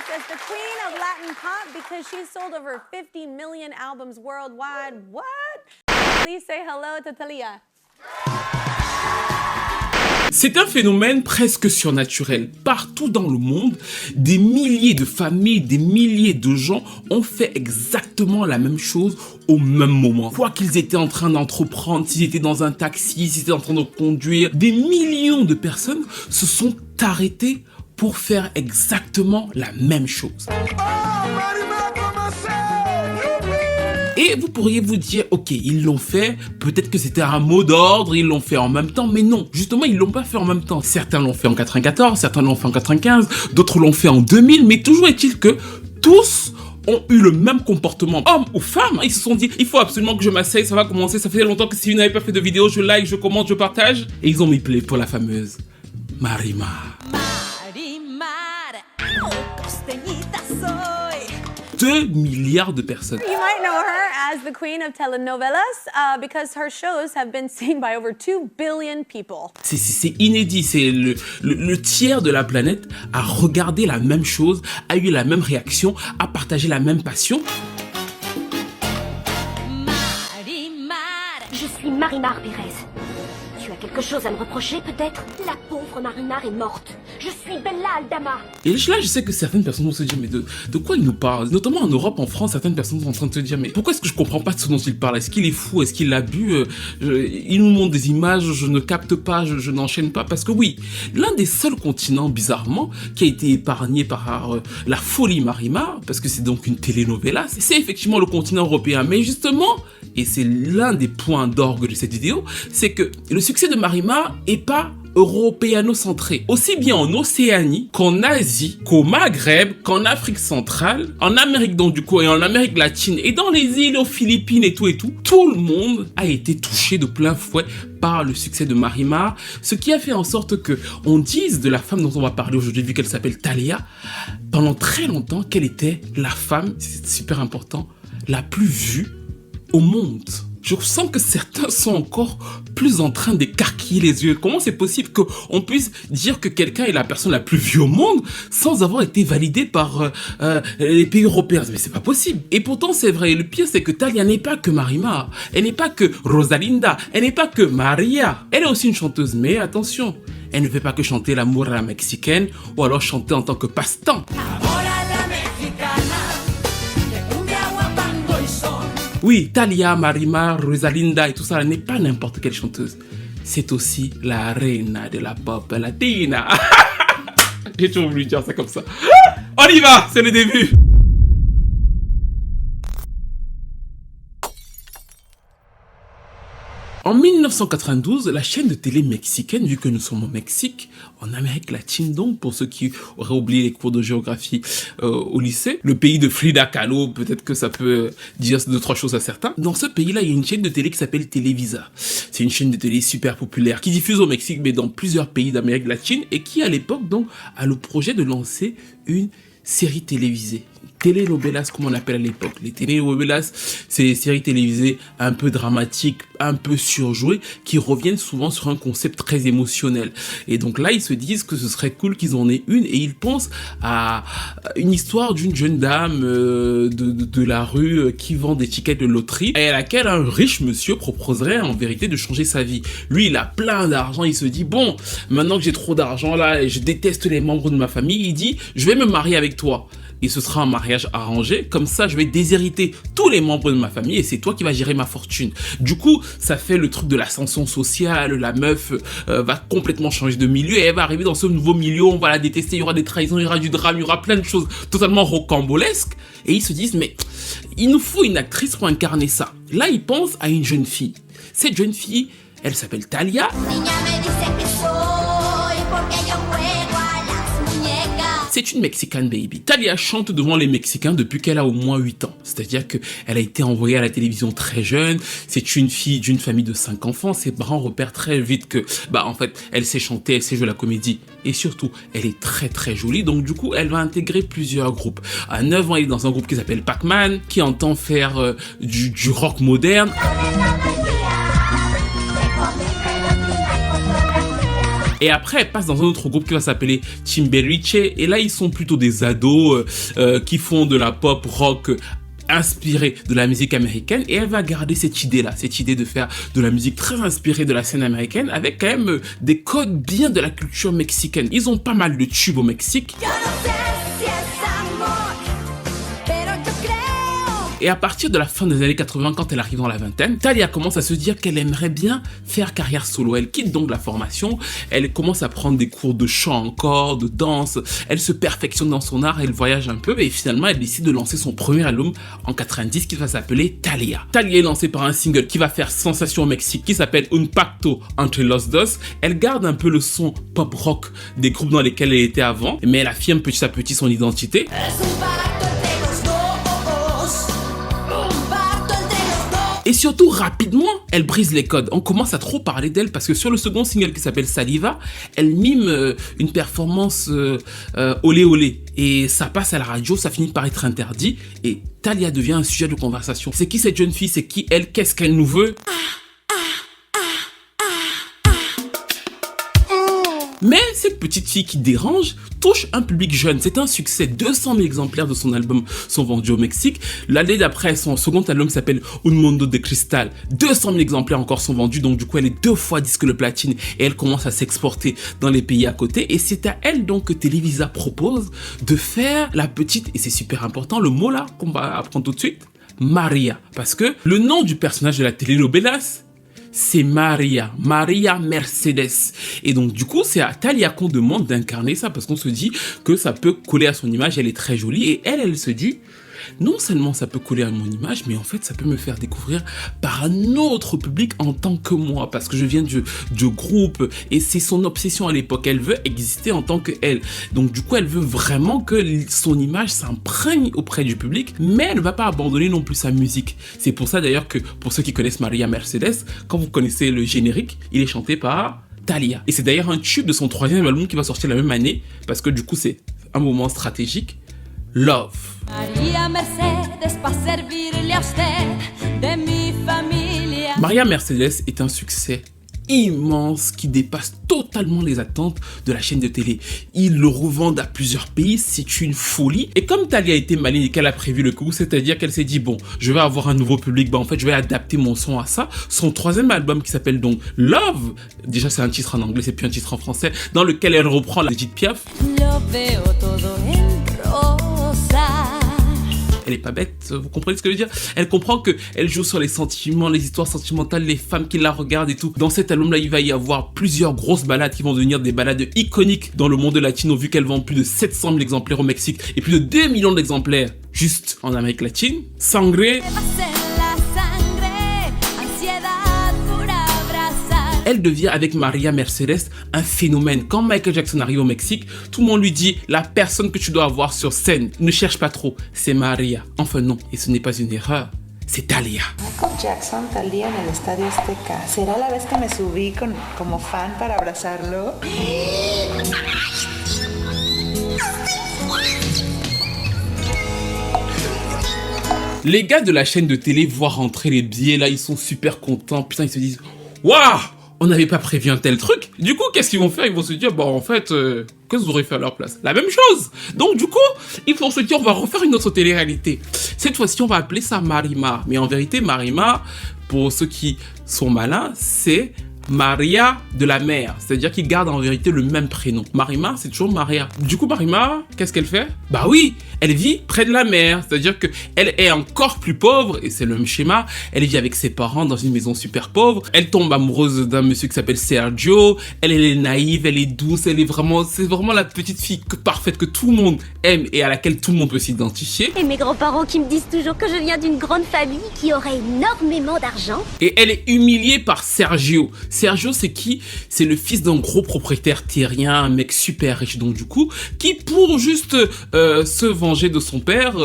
herself as the queen of Latin pop because she's sold over 50 million albums worldwide. What? Please say hello to Thalia. C'est un phénomène presque surnaturel. Partout dans le monde, des milliers de familles, des milliers de gens ont fait exactement la même chose au même moment. Quoi qu'ils étaient en train d'entreprendre, s'ils étaient dans un taxi, s'ils étaient en train de conduire, des millions de personnes se sont arrêtées pour faire exactement la même chose. Et vous pourriez vous dire, ok, ils l'ont fait, peut-être que c'était un mot d'ordre, ils l'ont fait en même temps, mais non, justement, ils l'ont pas fait en même temps. Certains l'ont fait en 94, certains l'ont fait en 95, d'autres l'ont fait en 2000, mais toujours est-il que tous ont eu le même comportement, hommes ou femmes. Ils se sont dit, il faut absolument que je m'asseye, ça va commencer, ça fait longtemps que si vous n'avez pas fait de vidéo, je like, je commente, je partage. Et ils ont mis play pour la fameuse Marimar. 2 milliards de personnes. You might know her as the queen of telenovelas because her shows have been seen by over 2 billion people. C'est inédit, c'est le tiers de la planète a regardé la même chose, a eu la même réaction, a partagé la même passion. Je suis Marimar Pérez. Tu as quelque chose à me reprocher, peut-être? La pauvre Marimar est morte. Je suis Bella Aldama. Et là, je sais que certaines personnes vont se dire, mais de quoi il nous parle? Notamment en Europe, en France, certaines personnes sont en train de se dire, mais pourquoi est-ce que je comprends pas de ce dont il parle? Est-ce qu'il est fou? Est-ce qu'il a bu? Il nous montre des images, je ne capte pas, je n'enchaîne pas. Parce que oui, l'un des seuls continents, bizarrement, qui a été épargné par la folie Marimar, parce que c'est donc une telenovela, c'est effectivement le continent européen. Mais justement, et c'est l'un des points d'orgue de cette vidéo, c'est que le succès de Marimar est pas européano-centré, aussi bien en Océanie qu'en Asie, qu'au Maghreb, qu'en Afrique centrale, en Amérique donc du coup et en Amérique latine et dans les îles aux Philippines et tout, tout le monde a été touché de plein fouet par le succès de Marimar, ce qui a fait en sorte que on dise de la femme dont on va parler aujourd'hui, vu qu'elle s'appelle Thalia, pendant très longtemps qu'elle était la femme, c'est super important, la plus vue au monde. Je sens que certains sont encore plus en train d'écarquiller les yeux. Comment c'est possible qu'on puisse dire que quelqu'un est la personne la plus vue au monde sans avoir été validé par les pays européens? Mais c'est pas possible. Et pourtant c'est vrai. Et le pire c'est que Thalia n'est pas que Marimar. Elle n'est pas que Rosalinda. Elle n'est pas que Maria. Elle est aussi une chanteuse. Mais attention, elle ne fait pas que chanter l'amour à la mexicaine ou alors chanter en tant que passe-temps. Oui, Thalia, Marimar, Rosalinda et tout ça, elle n'est pas n'importe quelle chanteuse. C'est aussi la reina de la pop latina. J'ai toujours voulu dire ça comme ça. On y va, c'est le début. En 1992, la chaîne de télé mexicaine, vu que nous sommes au Mexique, en Amérique latine donc, pour ceux qui auraient oublié les cours de géographie au lycée, le pays de Frida Kahlo, peut-être que ça peut dire 2-3 choses à certains. Dans ce pays-là, il y a une chaîne de télé qui s'appelle Televisa. C'est une chaîne de télé super populaire qui diffuse au Mexique, mais dans plusieurs pays d'Amérique latine, et qui à l'époque donc a le projet de lancer une série télévisée. Telenovelas, comme on l'appelle à l'époque. Les telenovelas, c'est des séries télévisées un peu dramatiques, un peu surjouées, qui reviennent souvent sur un concept très émotionnel. Et donc là, ils se disent que ce serait cool qu'ils en aient une, et ils pensent à une histoire d'une jeune dame de la rue qui vend des tickets de loterie, et à laquelle un riche monsieur proposerait en vérité de changer sa vie. Lui, il a plein d'argent, il se dit, bon, maintenant que j'ai trop d'argent là, et je déteste les membres de ma famille, il dit, je vais me marier avec toi. Et ce sera un mariage arrangé, comme ça je vais déshériter tous les membres de ma famille et c'est toi qui vas gérer ma fortune. Du coup, ça fait le truc de l'ascension sociale, la meuf va complètement changer de milieu et elle va arriver dans ce nouveau milieu, on va la détester, il y aura des trahisons, il y aura du drame, il y aura plein de choses totalement rocambolesques. Et ils se disent, mais il nous faut une actrice pour incarner ça. Là, ils pensent à une jeune fille. Cette jeune fille, elle s'appelle Thalia. C'est une Mexican baby. Thalia chante devant les Mexicains depuis qu'elle a au moins 8 ans. C'est-à-dire qu'elle a été envoyée à la télévision très jeune. C'est une fille d'une famille de 5 enfants. Ses parents repèrent très vite que, en fait, elle sait chanter, elle sait jouer la comédie. Et surtout, elle est très très jolie. Donc du coup, elle va intégrer plusieurs groupes. À 9 ans, elle est dans un groupe qui s'appelle Pac-Man, qui entend faire du rock moderne. Et après, elle passe dans un autre groupe qui va s'appeler Timberiche. Et là, ils sont plutôt des ados qui font de la pop rock inspirée de la musique américaine, et elle va garder cette idée-là, cette idée de faire de la musique très inspirée de la scène américaine avec quand même des codes bien de la culture mexicaine. Ils ont pas mal de tubes au Mexique. Et à partir de la fin des années 80, quand elle arrive dans la vingtaine, Thalia commence à se dire qu'elle aimerait bien faire carrière solo. Elle quitte donc la formation, elle commence à prendre des cours de chant encore, de danse, elle se perfectionne dans son art, elle voyage un peu et finalement elle décide de lancer son premier album en 90 qui va s'appeler Thalia. Thalia est lancée par un single qui va faire sensation au Mexique qui s'appelle Un Pacto entre los dos. Elle garde un peu le son pop rock des groupes dans lesquels elle était avant, mais elle affirme petit à petit son identité. Et surtout, rapidement, elle brise les codes. On commence à trop parler d'elle parce que sur le second single qui s'appelle Saliva, elle mime une performance olé olé. Et ça passe à la radio, ça finit par être interdit. Et Thalia devient un sujet de conversation. C'est qui cette jeune fille? C'est qui elle? Qu'est-ce qu'elle nous veut? Mais cette petite fille qui dérange touche un public jeune. C'est un succès. 200 000 exemplaires de son album sont vendus au Mexique. L'année d'après, son second album s'appelle Un Mundo de Cristal. 200 000 exemplaires encore sont vendus. Donc du coup, elle est 2 fois disque de platine et elle commence à s'exporter dans les pays à côté. Et c'est à elle donc que Televisa propose de faire la petite, et c'est super important, le mot là qu'on va apprendre tout de suite, Maria. Parce que le nom du personnage de la telenovelas, c'est Maria Mercedes. Et donc du coup, c'est à Thalia qu'on demande d'incarner ça parce qu'on se dit que ça peut coller à son image, elle est très jolie et elle se dit non seulement ça peut coller à mon image, mais en fait ça peut me faire découvrir par un autre public en tant que moi, parce que je viens du groupe et c'est son obsession à l'époque, elle veut exister en tant qu'elle. Donc du coup elle veut vraiment que son image s'imprègne auprès du public, mais elle ne va pas abandonner non plus sa musique. C'est pour ça d'ailleurs que pour ceux qui connaissent Maria Mercedes, quand vous connaissez le générique, il est chanté par Thalia. Et c'est d'ailleurs un tube de son 3e album qui va sortir la même année, parce que du coup c'est un moment stratégique. Love. Maria Mercedes est un succès immense qui dépasse totalement les attentes de la chaîne de télé. Ils le revendent à plusieurs pays, c'est une folie. Et comme Thalia a été maligne et qu'elle a prévu le coup, c'est-à-dire qu'elle s'est dit bon, je vais avoir un nouveau public, bah en fait je vais adapter mon son à ça. Son 3e album qui s'appelle donc Love, déjà c'est un titre en anglais, c'est plus un titre en français, dans lequel elle reprend la Edith Piaf. Elle est pas bête, vous comprenez ce que je veux dire? Elle comprend que elle joue sur les sentiments, les histoires sentimentales, les femmes qui la regardent et tout. Dans cet album-là, il va y avoir plusieurs grosses balades qui vont devenir des balades iconiques dans le monde latino, vu qu'elle vend plus de 700 000 exemplaires au Mexique et plus de 2 millions d'exemplaires juste en Amérique latine. Sangre. Elle devient avec Maria Mercedes un phénomène. Quand Michael Jackson arrive au Mexique, tout le monde lui dit la personne que tu dois avoir sur scène, ne cherche pas trop, c'est Maria. Enfin non, et ce n'est pas une erreur, c'est Thalia. Michael Jackson tal día en el Estadio Azteca. ¿Será la vez que me subí como fan para abrazarlo? Les gars de la chaîne de télé voient rentrer les billets, là ils sont super contents, putain ils se disent waouh, on n'avait pas prévu un tel truc. Du coup, qu'est-ce qu'ils vont faire? Ils vont se dire, bon, en fait, qu'est-ce que vous aurez fait à leur place? La même chose. Donc, du coup, ils vont se dire, on va refaire une autre télé-réalité. Cette fois-ci, on va appeler ça Marima. Mais en vérité, Marima, pour ceux qui sont malins, c'est Maria de la mer. C'est-à-dire qu'ils gardent en vérité le même prénom. Marima, c'est toujours Maria. Du coup, Marima, qu'est-ce qu'elle fait? Bah oui, elle vit près de la mer. C'est-à-dire qu'elle est encore plus pauvre, et c'est le même schéma. Elle vit avec ses parents dans une maison super pauvre. Elle tombe amoureuse d'un monsieur qui s'appelle Sergio. Elle est naïve, elle est douce, c'est vraiment la petite fille parfaite que tout le monde aime et à laquelle tout le monde peut s'identifier. Et mes grands-parents qui me disent toujours que je viens d'une grande famille qui aurait énormément d'argent. Et elle est humiliée par Sergio. Sergio, c'est qui? C'est le fils d'un gros propriétaire terrien, un mec super riche, donc du coup, qui pour juste se venger de son père,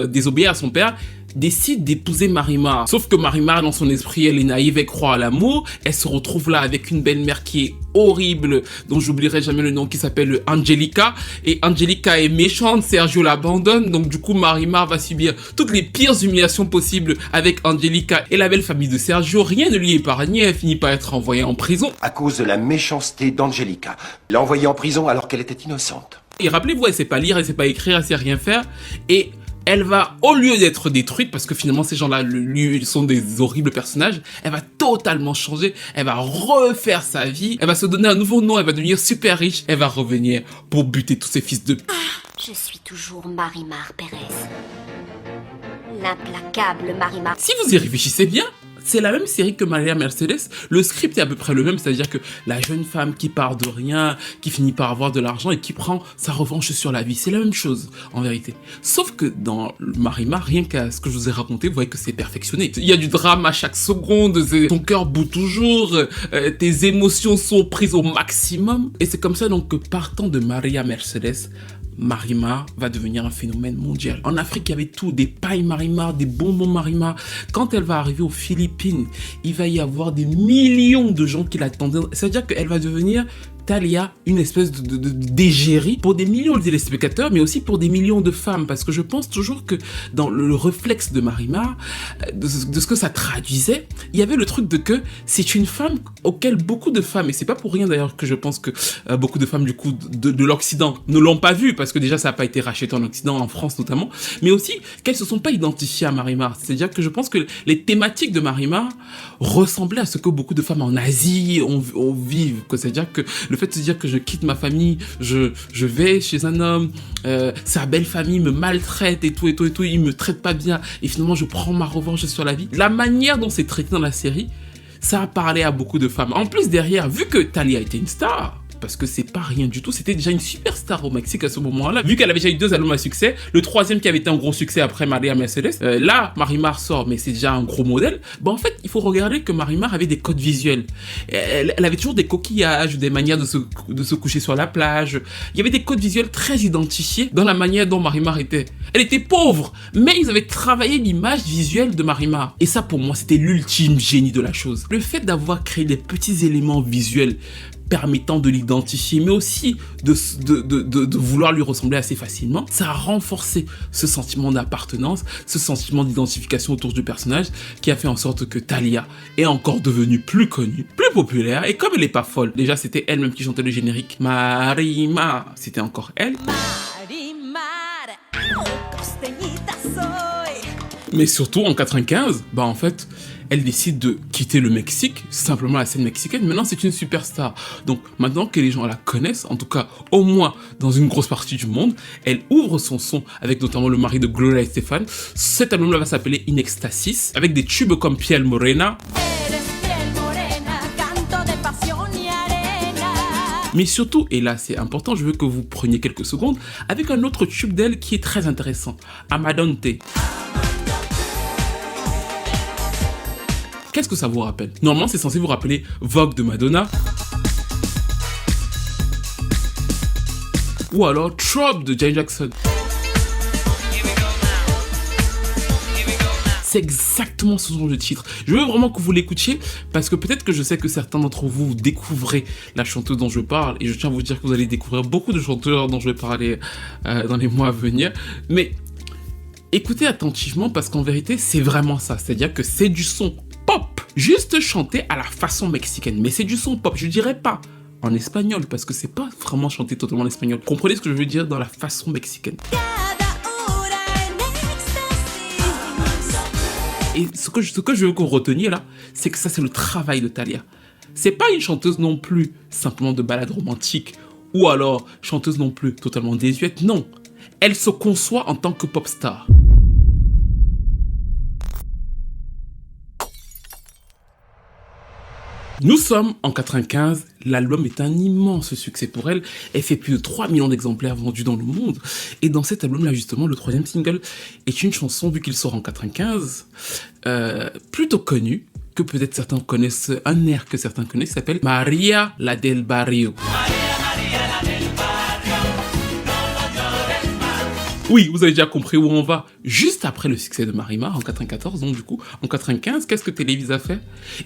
désobéir à son père, décide d'épouser Marimar. Sauf que Marimar, dans son esprit, elle est naïve, elle croit à l'amour. Elle se retrouve là avec une belle-mère qui est horrible, dont j'oublierai jamais le nom, qui s'appelle Angelica. Et Angelica est méchante, Sergio l'abandonne. Donc du coup, Marimar va subir toutes les pires humiliations possibles avec Angelica et la belle famille de Sergio. Rien ne lui est épargné, elle finit par être envoyée en prison. À cause de la méchanceté d'Angelica. L'a envoyée en prison alors qu'elle était innocente. Et rappelez-vous, elle sait pas lire, elle sait pas écrire, elle sait rien faire. Et elle va, au lieu d'être détruite, parce que finalement ces gens-là, ils sont des horribles personnages, elle va totalement changer, elle va refaire sa vie, elle va se donner un nouveau nom, elle va devenir super riche, elle va revenir pour buter tous ces fils de... Je suis toujours Marimar Pérez. L'implacable Marimar. Si vous y réfléchissez bien, c'est la même série que Maria Mercedes. Le script est à peu près le même, c'est-à-dire que la jeune femme qui part de rien, qui finit par avoir de l'argent et qui prend sa revanche sur la vie. C'est la même chose, en vérité. Sauf que dans Marimar, rien qu'à ce que je vous ai raconté, vous voyez que c'est perfectionné. Il y a du drame à chaque seconde, ton cœur bout toujours, tes émotions sont prises au maximum. Et c'est comme ça donc que partant de Maria Mercedes, Marimar va devenir un phénomène mondial. En Afrique, il y avait tout, des pailles Marimar, des bonbons Marimar. Quand elle va arriver aux Philippines, il va y avoir des millions de gens qui l'attendaient. C'est-à-dire qu'elle va devenir Thalia, une espèce d'égérie pour des millions de téléspectateurs, mais aussi pour des millions de femmes, parce que je pense toujours que dans le réflexe de Marimar, de ce que ça traduisait, il y avait le truc de que c'est une femme auquel beaucoup de femmes, et c'est pas pour rien d'ailleurs que je pense que beaucoup de femmes du coup de l'Occident ne l'ont pas vue, parce que déjà ça n'a pas été racheté en Occident, en France notamment, mais aussi qu'elles se sont pas identifiées à Marimar. C'est-à-dire que je pense que les thématiques de Marimar ressemblaient à ce que beaucoup de femmes en Asie on vivent, c'est-à-dire que le fait de se dire que je quitte ma famille, je vais chez un homme, sa belle famille me maltraite et tout, il me traite pas bien, et finalement je prends ma revanche sur la vie. La manière dont c'est traité dans la série, ça a parlé à beaucoup de femmes. En plus derrière, vu que Thalia était une star, parce que c'est pas rien du tout, c'était déjà une superstar au Mexique à ce moment-là, vu qu'elle avait déjà eu 2 albums à succès, le 3e qui avait été un gros succès après Maria Mercedes, là Marimar sort, mais c'est déjà un gros modèle. En fait, il faut regarder que Marimar avait des codes visuels, elle avait toujours des coquillages, des manières de se coucher sur la plage, il y avait des codes visuels très identifiés dans la manière dont Marimar était. Elle était pauvre, mais ils avaient travaillé l'image visuelle de Marimar, et ça pour moi c'était l'ultime génie de la chose. Le fait d'avoir créé des petits éléments visuels permettant de l'identifier, mais aussi de vouloir lui ressembler assez facilement, ça a renforcé ce sentiment d'appartenance, ce sentiment d'identification autour du personnage, qui a fait en sorte que Thalia est encore devenue plus connue, plus populaire, et comme elle est pas folle, déjà c'était elle-même qui chantait le générique, Marimar, c'était encore elle. Mais surtout en 95, en fait, elle décide de quitter le Mexique, simplement la scène mexicaine. Maintenant, c'est une superstar. Donc, maintenant que les gens la connaissent, en tout cas, au moins dans une grosse partie du monde, elle ouvre son son avec notamment le mari de Gloria Estefan. Cet album-là va s'appeler In Ecstasis, avec des tubes comme Piel Morena. Mais surtout, et là c'est important, je veux que vous preniez quelques secondes, avec un autre tube d'elle qui est très intéressant, Amadante. Qu'est-ce que ça vous rappelle? Normalement, c'est censé vous rappeler Vogue de Madonna. Ou alors Trouble de Janet Jackson. C'est exactement ce genre de titre. Je veux vraiment que vous l'écoutiez parce que peut-être que je sais que certains d'entre vous découvrez la chanteuse dont je parle et je tiens à vous dire que vous allez découvrir beaucoup de chanteurs dont je vais parler dans les mois à venir. Mais écoutez attentivement parce qu'en vérité, c'est vraiment ça. C'est-à-dire que c'est du son pop, juste chanté à la façon mexicaine. Mais c'est du son pop, je dirais pas en espagnol parce que c'est pas vraiment chanté totalement en espagnol. Comprenez ce que je veux dire dans la façon mexicaine. Et ce que je veux qu'on retenir là, c'est que ça c'est le travail de Thalia. C'est pas une chanteuse non plus simplement de ballade romantique ou alors chanteuse non plus totalement désuète, non. Elle se conçoit en tant que pop star. Nous sommes en 95, l'album est un immense succès pour elle, elle fait plus de 3 millions d'exemplaires vendus dans le monde, et dans cet album-là justement, le 3e single est une chanson, vu qu'il sort en 95, plutôt connue, que peut-être certains connaissent, un air que certains connaissent, s'appelle Maria la del Barrio. Oui, vous avez déjà compris où on va. Juste après le succès de Marimar en 94, donc du coup, en 95, qu'est-ce que Televisa fait?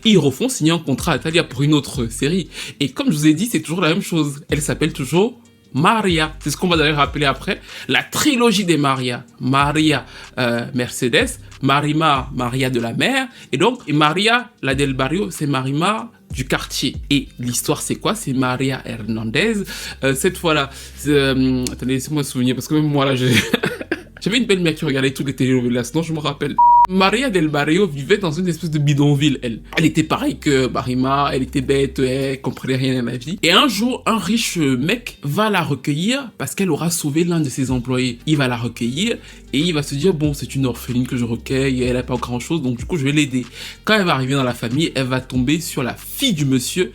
Ils refont signer un contrat à Thalia pour une autre série. Et comme je vous ai dit, c'est toujours la même chose. Elle s'appelle toujours Maria. C'est ce qu'on va d'ailleurs rappeler après. La trilogie des Maria. Maria Mercedes, Marimar, Maria de la mer. Et donc, Maria, la del barrio, c'est Marimar du quartier. Et l'histoire, c'est quoi? C'est Maria Hernandez. Cette fois-là, attendez, laissez-moi souvenir, parce que même moi, là, j'avais une belle mère qui regardait toutes les télénovelas, non, je me rappelle. Maria del Barrio vivait dans une espèce de bidonville, elle. Elle était pareille que Marimar, elle était bête, elle comprenait rien à la vie. Et un jour, un riche mec va la recueillir parce qu'elle aura sauvé l'un de ses employés. Il va la recueillir et il va se dire, bon, c'est une orpheline que je recueille, elle a pas grand chose, donc du coup, je vais l'aider. Quand elle va arriver dans la famille, elle va tomber sur la fille du monsieur,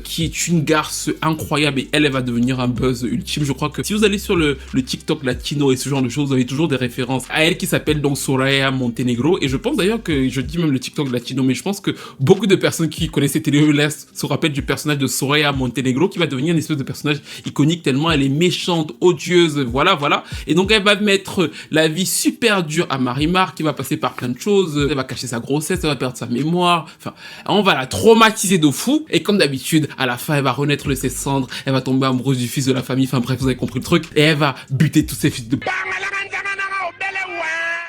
qui est une garce incroyable et elle va devenir un buzz ultime. Je crois que si vous allez sur le TikTok latino et ce genre de choses, vous avez toujours des références à elle qui s'appelle donc Soraya Montenegro. Et je pense d'ailleurs que, je dis même le TikTok latino, mais je pense que beaucoup de personnes qui connaissent ces télénovelas se rappellent du personnage de Soraya Montenegro qui va devenir une espèce de personnage iconique tellement elle est méchante, odieuse, voilà. Et donc elle va mettre la vie super dure à Marimar qui va passer par plein de choses. Elle va cacher sa grossesse, elle va perdre sa mémoire. Enfin, on va la traumatiser de fou. Et comme d'habitude, à la fin, elle va renaître de ses cendres. Elle va tomber amoureuse du fils de la famille. Enfin bref, vous avez compris le truc. Et elle va buter tous ses fils de...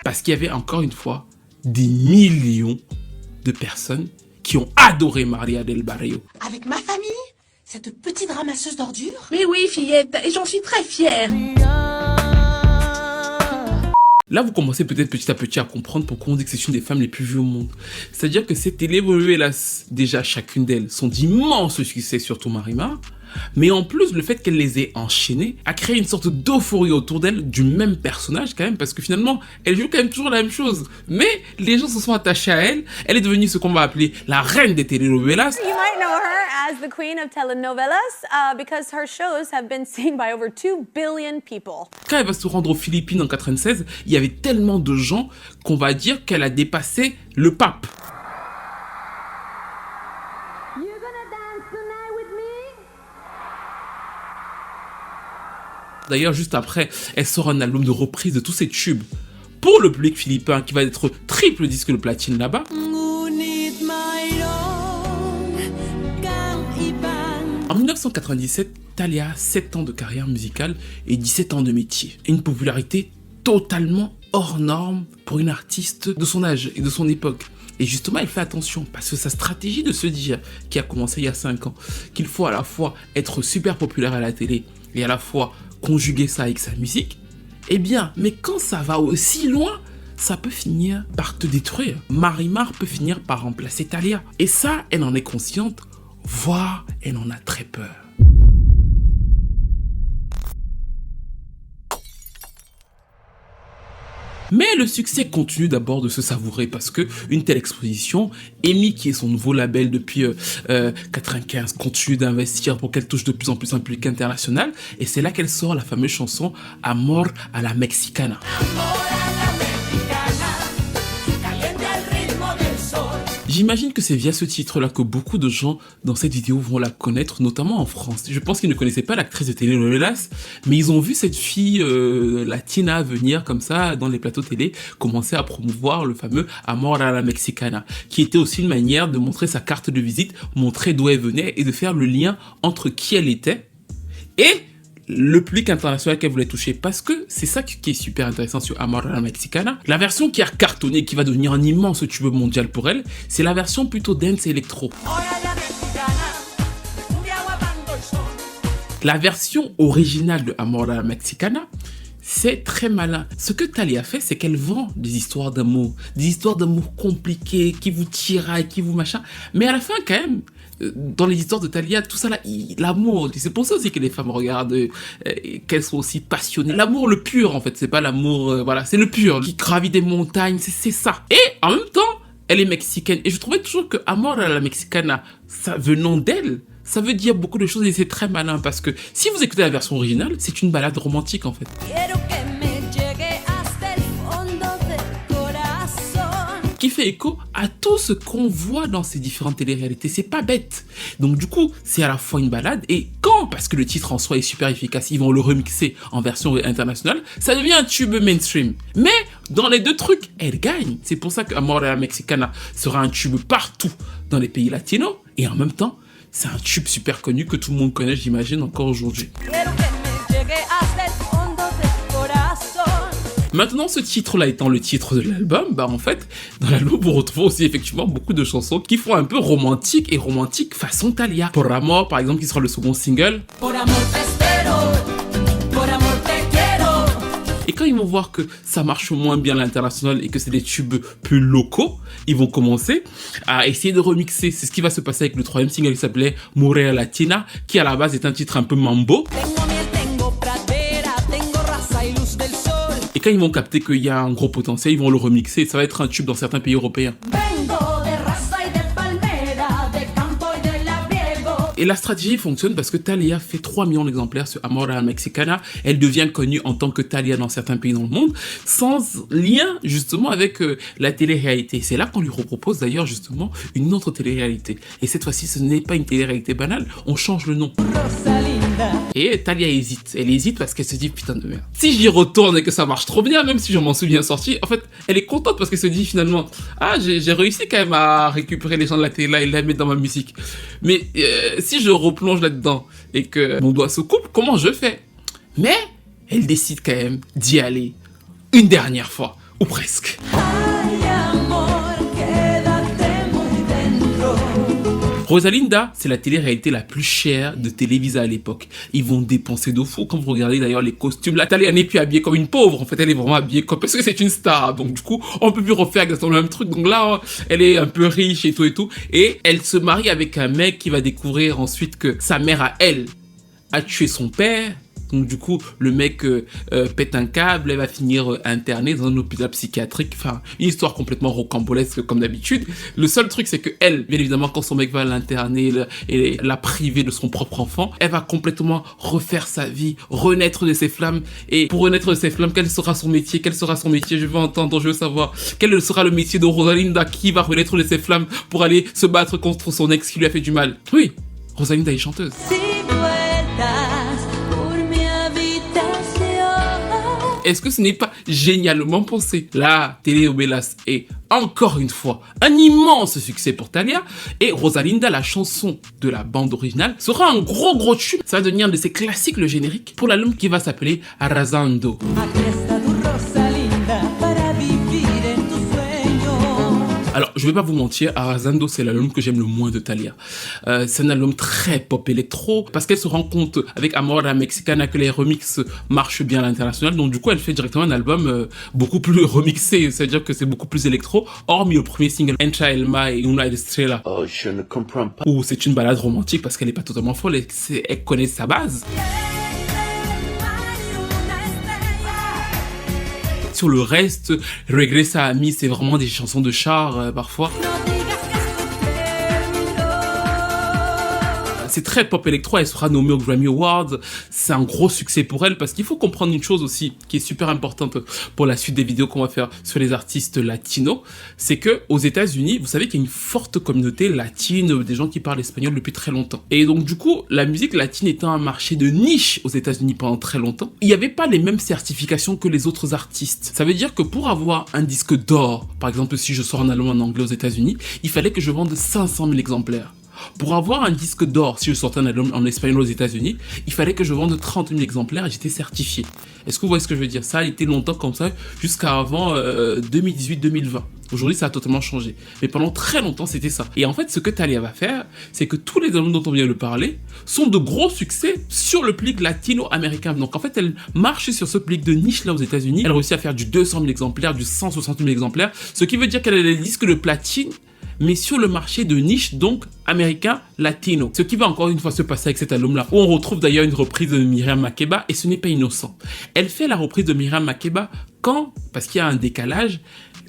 Parce qu'il y avait encore une fois des millions de personnes qui ont adoré Maria del Barrio. Avec ma famille, cette petite ramasseuse d'ordures. Mais oui, fillette, et j'en suis très fière. Là, vous commencez peut-être petit à petit à comprendre pourquoi on dit que c'est une des femmes les plus vues au monde. C'est-à-dire que ces télénovelas, déjà chacune d'elles, sont d'immenses succès, surtout Marimar. Mais en plus, le fait qu'elle les ait enchaînées a créé une sorte d'euphorie autour d'elle, du même personnage quand même, parce que finalement, elle joue quand même toujours la même chose. Mais les gens se sont attachés à elle. Elle est devenue ce qu'on va appeler la reine des telenovelas. You might know her as the queen of telenovelas because her shows have been seen by over 2 billion people. Quand elle va se rendre aux Philippines en 96, il y avait tellement de gens qu'on va dire qu'elle a dépassé le pape. D'ailleurs, juste après, elle sort un album de reprise de tous ses tubes pour le public philippin qui va être triple disque de platine là-bas. En 1997, Thalia a 7 ans de carrière musicale et 17 ans de métier. Et une popularité totalement hors norme pour une artiste de son âge et de son époque. Et justement, elle fait attention parce que sa stratégie de se dire, qui a commencé il y a 5 ans, qu'il faut à la fois être super populaire à la télé et à la fois conjuguer ça avec sa musique, eh bien, mais quand ça va aussi loin, ça peut finir par te détruire. Marimar peut finir par remplacer Thalia. Et ça, elle en est consciente, voire elle en a très peur. Mais le succès continue d'abord de se savourer parce que une telle exposition, EMI qui est son nouveau label depuis 95, continue d'investir pour qu'elle touche de plus en plus un public international et c'est là qu'elle sort la fameuse chanson Amor a la Mexicana. J'imagine que c'est via ce titre-là que beaucoup de gens dans cette vidéo vont la connaître, notamment en France. Je pense qu'ils ne connaissaient pas l'actrice de telenovelas, mais ils ont vu cette fille latina venir comme ça dans les plateaux télé, commencer à promouvoir le fameux Amor a la Mexicana, qui était aussi une manière de montrer sa carte de visite, montrer d'où elle venait et de faire le lien entre qui elle était et le public international qu'elle voulait toucher, parce que c'est ça qui est super intéressant sur Amor a la Mexicana. La version qui a cartonné, qui va devenir un immense tube mondial pour elle, c'est la version plutôt dance électro. La version originale de Amor a la Mexicana, c'est très malin. Ce que Thalia fait, c'est qu'elle vend des histoires d'amour compliquées, qui vous tiraillent, qui vous machin, mais à la fin quand même, dans les histoires de Thalia, tout ça là, l'amour, c'est pour ça aussi que les femmes regardent, qu'elles sont aussi passionnées. L'amour le pur en fait, c'est pas l'amour, voilà, c'est le pur, qui gravit des montagnes, c'est ça. Et en même temps, elle est mexicaine. Et je trouvais toujours que Amor a la Mexicana, ça venant d'elle, ça veut dire beaucoup de choses et c'est très malin parce que si vous écoutez la version originale, c'est une balade romantique en fait. Qui fait écho à tout ce qu'on voit dans ces différentes téléréalités. C'est pas bête. Donc du coup, c'est à la fois une balade et quand, parce que le titre en soi est super efficace, ils vont le remixer en version internationale, ça devient un tube mainstream. Mais dans les deux trucs, elle gagne. C'est pour ça que Amor a la Mexicana sera un tube partout dans les pays latinos et en même temps, c'est un tube super connu que tout le monde connaît, j'imagine, encore aujourd'hui. Maintenant, ce titre-là étant le titre de l'album, bah en fait, dans l'album, vous retrouvez aussi effectivement beaucoup de chansons qui font un peu romantique et romantique façon Thalia. Por Amor, par exemple, qui sera le second single. Et quand ils vont voir que ça marche moins bien à l'international et que c'est des tubes plus locaux, ils vont commencer à essayer de remixer. C'est ce qui va se passer avec le troisième single qui s'appelait Mujer Latina, qui à la base est un titre un peu mambo. Et quand ils vont capter qu'il y a un gros potentiel, ils vont le remixer et ça va être un tube dans certains pays européens. Et la stratégie fonctionne parce que Thalia fait 3 millions d'exemplaires sur Amor a la Mexicana. Elle devient connue en tant que Thalia dans certains pays dans le monde, sans lien justement avec la télé-réalité. C'est là qu'on lui repropose d'ailleurs justement une autre télé-réalité. Et cette fois-ci, ce n'est pas une télé-réalité banale, on change le nom. Et Thalia hésite. Elle hésite parce qu'elle se dit putain de merde. Si j'y retourne et que ça marche trop bien, même si je m'en souviens sorti, en fait, elle est contente parce qu'elle se dit finalement ah j'ai réussi quand même à récupérer les gens de la télé là et les mettre dans ma musique. Mais si je replonge là-dedans et que mon doigt se coupe, comment je fais? Mais elle décide quand même d'y aller une dernière fois, ou presque. Rosalinda, c'est la télé-réalité la plus chère de Televisa à l'époque. Ils vont dépenser de fou. Quand vous regardez d'ailleurs les costumes, la Thalia n'est plus habillée comme une pauvre. En fait, elle est vraiment habillée comme... Parce que c'est une star. Donc du coup, on peut plus refaire exactement le même truc. Donc là, elle est un peu riche et tout et tout. Et elle se marie avec un mec qui va découvrir ensuite que sa mère à elle a tué son père. Donc du coup, le mec pète un câble, elle va finir internée dans un hôpital psychiatrique. Enfin, une histoire complètement rocambolesque comme d'habitude. Le seul truc, c'est que elle, bien évidemment, quand son mec va l'interner et la priver de son propre enfant, elle va complètement refaire sa vie, renaître de ses flammes. Et pour renaître de ses flammes, quel sera son métier? Quel sera son métier? Je veux entendre, je veux savoir. Quel sera le métier de Rosalinda qui va renaître de ses flammes pour aller se battre contre son ex qui lui a fait du mal? Oui, Rosalinda est chanteuse. Est-ce que ce n'est pas génialement pensé? La télénovelas est encore une fois un immense succès pour Thalia et Rosalinda, la chanson de la bande originale, sera un gros tube. Ça va devenir un de ses classiques, le générique, pour l'album qui va s'appeler Arrasando. Alors, je vais pas vous mentir, Arrasando, c'est l'album que j'aime le moins de Thalia. C'est un album très pop électro, parce qu'elle se rend compte avec Amor a la Mexicana que les remixes marchent bien à l'international, donc du coup, elle fait directement un album beaucoup plus remixé, c'est-à-dire que c'est beaucoup plus électro, hormis le premier single, Entra Elma et Una Estrella. Oh, je ne comprends pas. Où c'est une balade romantique parce qu'elle est pas totalement folle, elle connaît sa base. Sur le reste, Regresa a mis, c'est vraiment des chansons de char parfois. C'est très pop électro, elle sera nommée aux Grammy Awards, c'est un gros succès pour elle parce qu'il faut comprendre une chose aussi qui est super importante pour la suite des vidéos qu'on va faire sur les artistes latinos, c'est que aux États-Unis, vous savez qu'il y a une forte communauté latine, des gens qui parlent espagnol depuis très longtemps. Et donc du coup, la musique latine étant un marché de niche aux États-Unis pendant très longtemps, il n'y avait pas les mêmes certifications que les autres artistes. Ça veut dire que pour avoir un disque d'or, par exemple si je sors un album en anglais aux États-Unis, il fallait que je vende 500 000 exemplaires. Pour avoir un disque d'or, si je sortais un album en espagnol aux États-Unis, il fallait que je vende 30 000 exemplaires et j'étais certifié. Est-ce que vous voyez ce que je veux dire? Ça a été longtemps comme ça, jusqu'à avant 2018-2020. Aujourd'hui, ça a totalement changé. Mais pendant très longtemps, c'était ça. Et en fait, ce que Thalia va faire, c'est que tous les albums dont on vient de parler sont de gros succès sur le public latino-américain. Donc en fait, elle marche sur ce public de niche là aux États-Unis. Elle réussit à faire du 200 000 exemplaires, du 160 000 exemplaires, ce qui veut dire qu'elle a des disques de platine, mais sur le marché de niche, donc américain, latino. Ce qui va encore une fois se passer avec cet album-là, où on retrouve d'ailleurs une reprise de Myriam Makeba, et ce n'est pas innocent. Elle fait la reprise de Myriam Makeba quand, parce qu'il y a un décalage,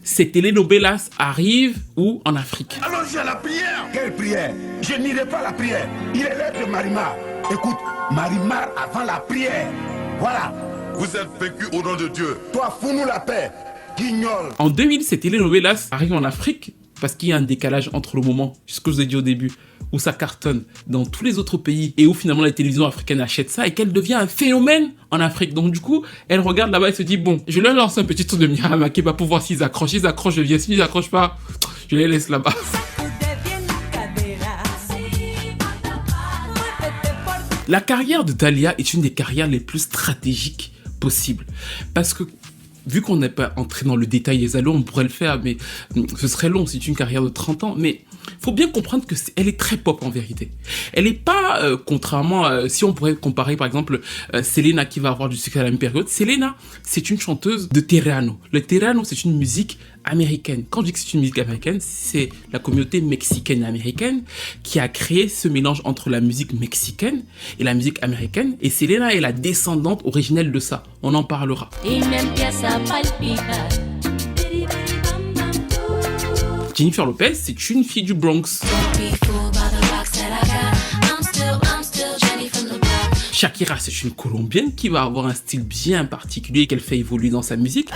ces telenovelas arrivent où? En Afrique. Allons-y à la prière. Quelle prière? Je n'irai pas à la prière. Il est l'heure de Marimar. Écoute, Marimar avant la prière. Voilà. Vous êtes vécu au nom de Dieu. Toi, fous-nous la paix. Guignol. En 2000, ces telenovelas arrivent en Afrique parce qu'il y a un décalage entre le moment, ce que je vous ai dit au début, où ça cartonne dans tous les autres pays et où finalement la télévision africaine achète ça et qu'elle devient un phénomène en Afrique. Donc du coup, elle regarde là-bas et se dit, bon, je leur lance un petit tour de Miriam Makeba pour voir s'ils accrochent. S'ils accrochent, je viens. S'ils accrochent pas, je les laisse là-bas. La carrière de Thalia est une des carrières les plus stratégiques possibles. Parce que, vu qu'on n'est pas entré dans le détail des allures, on pourrait le faire, mais ce serait long, c'est une carrière de 30 ans. Mais il faut bien comprendre que elle est très pop en vérité. Elle n'est pas, contrairement, si on pourrait comparer par exemple Selena qui va avoir du succès à la même période. Selena, c'est une chanteuse de terrano. Le terrano, c'est une musique américaine. Quand je dis que c'est une musique américaine, c'est la communauté mexicaine et américaine qui a créé ce mélange entre la musique mexicaine et la musique américaine. Et Selena est la descendante originelle de ça. On en parlera. Jennifer Lopez, c'est une fille du Bronx. Shakira, c'est une Colombienne qui va avoir un style bien particulier qu'elle fait évoluer dans sa musique.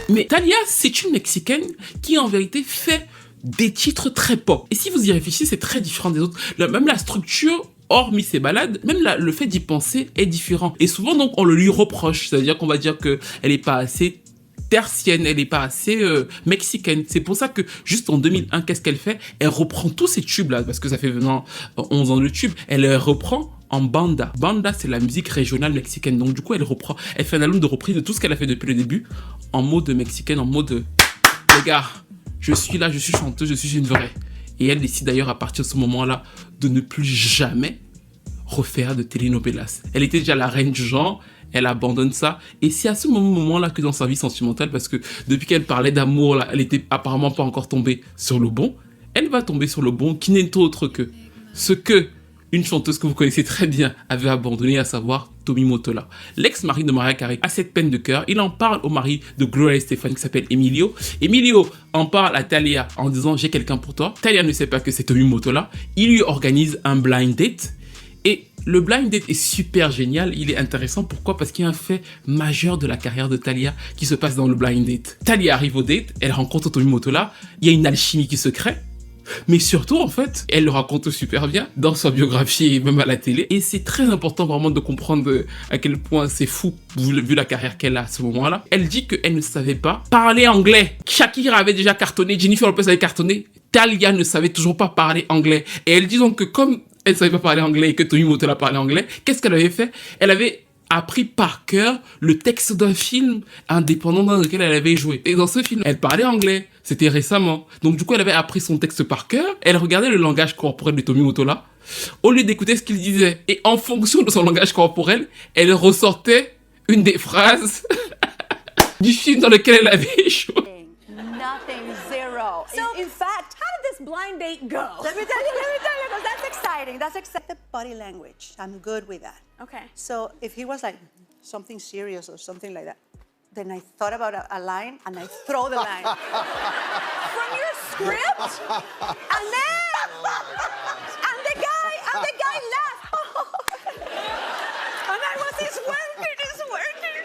Mais Thalia, c'est une Mexicaine qui en vérité fait des titres très pop. Et si vous y réfléchissez, c'est très différent des autres. Même la structure, hormis ses balades, même le fait d'y penser est différent. Et souvent, donc, on le lui reproche. C'est-à-dire qu'on va dire qu'elle n'est pas assez tertienne, elle n'est pas assez mexicaine. C'est pour ça que, juste en 2001, qu'est-ce qu'elle fait? Elle reprend tous ces tubes-là, parce que ça fait maintenant 11 ans de tube. Elle les reprend en banda. Banda, c'est la musique régionale mexicaine. Donc, du coup, elle fait un album de reprise de tout ce qu'elle a fait depuis le début, en mode mexicaine, en mode les gars, je suis là, je suis chanteuse, je suis une vraie. Et elle décide d'ailleurs à partir de ce moment-là de ne plus jamais refaire de telenovelas. Elle était déjà la reine du genre, elle abandonne ça. Et c'est à ce moment-là que dans sa vie sentimentale, parce que depuis qu'elle parlait d'amour, là, elle était apparemment pas encore tombée sur le bon, elle va tomber sur le bon qui n'est autre que ce que une chanteuse que vous connaissez très bien avait abandonné, à savoir Tommy Mottola. L'ex-mari de Mariah Carey a cette peine de cœur. Il en parle au mari de Gloria Estefan qui s'appelle Emilio. Emilio en parle à Thalia en disant « j'ai quelqu'un pour toi ». Thalia ne sait pas que c'est Tommy Mottola. Il lui organise un blind date. Et le blind date est super génial. Il est intéressant. Pourquoi? Parce qu'il y a un fait majeur de la carrière de Thalia qui se passe dans le blind date. Thalia arrive au date. Elle rencontre Tommy Mottola. Il y a une alchimie qui se crée. Mais surtout, en fait, elle le raconte super bien dans sa biographie et même à la télé. Et c'est très important vraiment de comprendre à quel point c'est fou, vu la carrière qu'elle a à ce moment-là. Elle dit qu'elle ne savait pas parler anglais. Shakira avait déjà cartonné, Jennifer Lopez avait cartonné. Thalia ne savait toujours pas parler anglais. Et elle dit donc que comme elle ne savait pas parler anglais et que Tommy Mottola parlait anglais, qu'est-ce qu'elle avait fait? Elle avait appris par cœur le texte d'un film indépendant dans lequel elle avait joué. Et dans ce film, elle parlait anglais. C'était récemment. Donc du coup, elle avait appris son texte par cœur. Elle regardait le langage corporel de Tommy Mottola au lieu d'écouter ce qu'il disait. Et en fonction de son langage corporel, elle ressortait une des phrases du film dans lequel elle avait joué. Nothing, zero. So, in fact, how did this blind date go? Let me tell you, because that's exciting. That's exciting. The body language, I'm good with that. Okay. So if he was like something serious or something like that, then I thought about a line and I throw the line. From your script? And the guy laughed. And I was, it's working.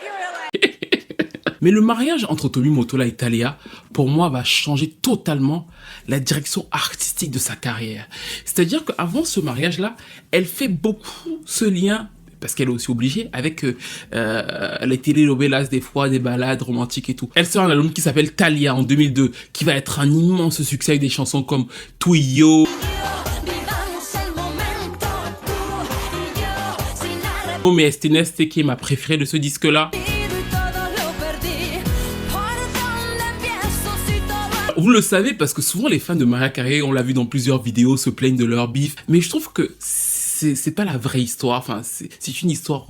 You were like... Mais le mariage entre Tommy Mottola et Thalia, pour moi, va changer totalement la direction artistique de sa carrière. C'est-à-dire qu'avant ce mariage-là, elle fait beaucoup ce lien, parce qu'elle est aussi obligée, avec les telenovelas, des fois, des ballades romantiques et tout. Elle sort un album qui s'appelle Thalia en 2002, qui va être un immense succès avec des chansons comme Tu y Yo. Mais Este qui est ma préférée de ce disque-là. Vous le savez parce que souvent les fans de Mariah Carey, on l'a vu dans plusieurs vidéos, se plaignent de leur bif. Mais je trouve que c'est pas la vraie histoire. Enfin, c'est une histoire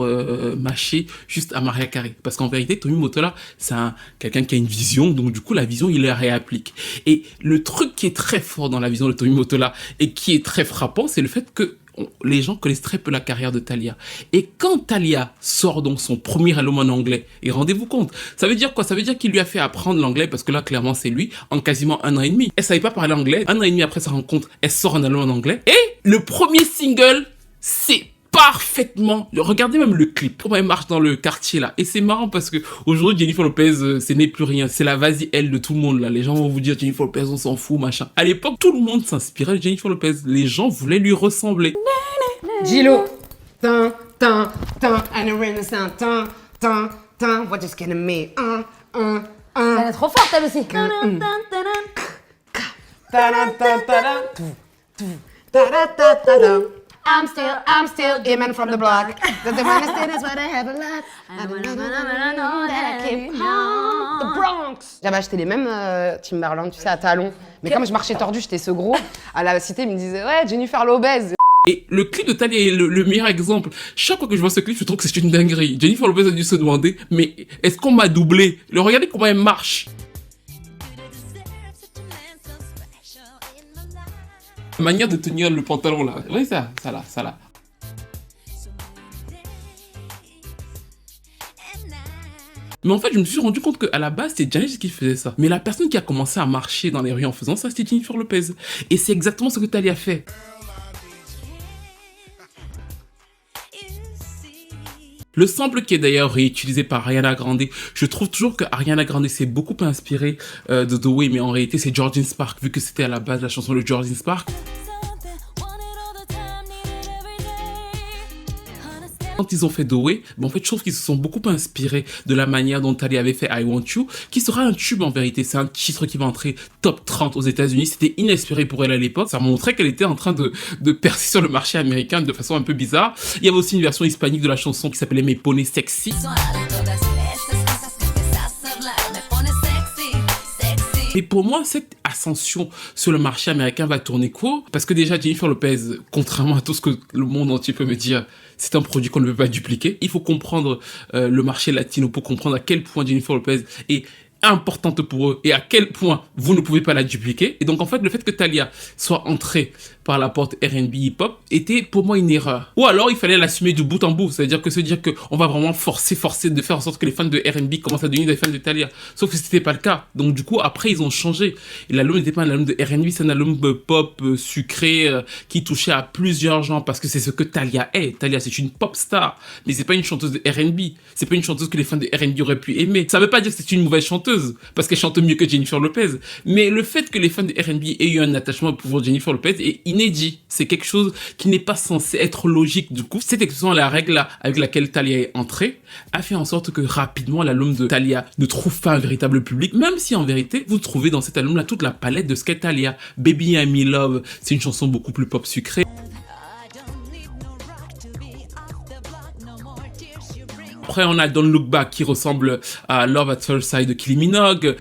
mâchée juste à Mariah Carey. Parce qu'en vérité, Tommy Mottola, c'est quelqu'un qui a une vision. Donc du coup, la vision, il la réapplique. Et le truc qui est très fort dans la vision de Tommy Mottola et qui est très frappant, c'est le fait que les gens connaissent très peu la carrière de Thalia. Et quand Thalia sort donc son premier album en anglais, et rendez-vous compte, ça veut dire quoi? Ça veut dire qu'il lui a fait apprendre l'anglais, parce que là, clairement, c'est lui, en quasiment 1 an et demi. Elle savait pas parler anglais. 1 an et demi après sa rencontre, elle sort un album en anglais. Et le premier single, c'est parfaitement. Regardez même le clip, comment elle marche dans le quartier là. Et c'est marrant parce que aujourd'hui Jennifer Lopez, ce n'est plus rien. C'est la vas-y elle de tout le monde là. Les gens vont vous dire Jennifer Lopez, on s'en fout, machin. À l'époque, tout le monde s'inspirait de Jennifer Lopez. Les gens voulaient lui ressembler. Gilo. Tin, tin, tin, and a renaissance, tin, tin, tin, what is gonna me, Elle est trop forte, elle aussi. I'm still Gaiman from the block. The Wednesday is what I have a lot. The Bronx. J'avais acheté les mêmes Timberland, tu sais, à talons. Mais comme je marchais tordu, j'étais ce gros. À la cité, ils me disaient ouais, Jennifer Lopez. Et le clip de Thalia est le meilleur exemple. Chaque fois que je vois ce clip, je trouve que c'est une dinguerie. Jennifer Lopez a dû se demander, mais est-ce qu'on m'a doublé? Regardez comment elle marche. La manière de tenir le pantalon là. Oui, ça là. Mais en fait, je me suis rendu compte qu'à la base, c'était Janis qui faisait ça. Mais la personne qui a commencé à marcher dans les rues en faisant ça, c'était Jennifer Lopez. Et c'est exactement ce que Thalia fait. Le sample qui est d'ailleurs réutilisé par Ariana Grande, je trouve toujours que Ariana Grande s'est beaucoup inspiré de The Way, mais en réalité c'est Jordan Sparks, vu que c'était à la base la chanson de Jordan Sparks. Quand ils ont fait The Way, en fait, je trouve qu'ils se sont beaucoup inspirés de la manière dont Thalia avait fait I Want You, qui sera un tube en vérité. C'est un titre qui va entrer top 30 aux États-Unis. C'était inespéré pour elle à l'époque. Ça montrait qu'elle était en train de percer sur le marché américain de façon un peu bizarre. Il y avait aussi une version hispanique de la chanson qui s'appelait Mes Poneys Sexy. Mais pour moi, cette ascension sur le marché américain va tourner court, parce que déjà Jennifer Lopez, contrairement à tout ce que le monde entier peut me dire, c'est un produit qu'on ne peut pas dupliquer. Il faut comprendre le marché latino pour comprendre à quel point Jennifer Lopez est importante pour eux et à quel point vous ne pouvez pas la dupliquer. Et donc en fait, le fait que Thalia soit entrée par la porte R&B hip-hop était pour moi une erreur. Ou alors il fallait l'assumer du bout en bout, c'est-à-dire que se dire qu'on va vraiment forcer de faire en sorte que les fans de R&B commencent à devenir des fans de Thalia. Sauf que c'était pas le cas. Donc du coup après ils ont changé. Et l'album n'était pas un album de R&B, c'est un album de pop sucré qui touchait à plusieurs genres parce que c'est ce que Thalia est. Thalia c'est une pop star, mais c'est pas une chanteuse de R&B. C'est pas une chanteuse que les fans de R&B auraient pu aimer. Ça veut pas dire que c'est une mauvaise chanteuse parce qu'elle chante mieux que Jennifer Lopez. Mais le fait que les fans de R&B aient eu un attachement pour Jennifer Lopez est inédit. C'est quelque chose qui n'est pas censé être logique. Du coup, cette exception à la règle là, avec laquelle Thalia est entrée a fait en sorte que rapidement l'album de Thalia ne trouve pas un véritable public, même si en vérité vous trouvez dans cet album là toute la palette de ce qu'est Thalia. Baby I'm in Love, c'est une chanson beaucoup plus pop sucrée. Après on a Don't Look Back qui ressemble à Love at First Sight de Kylie Minogue.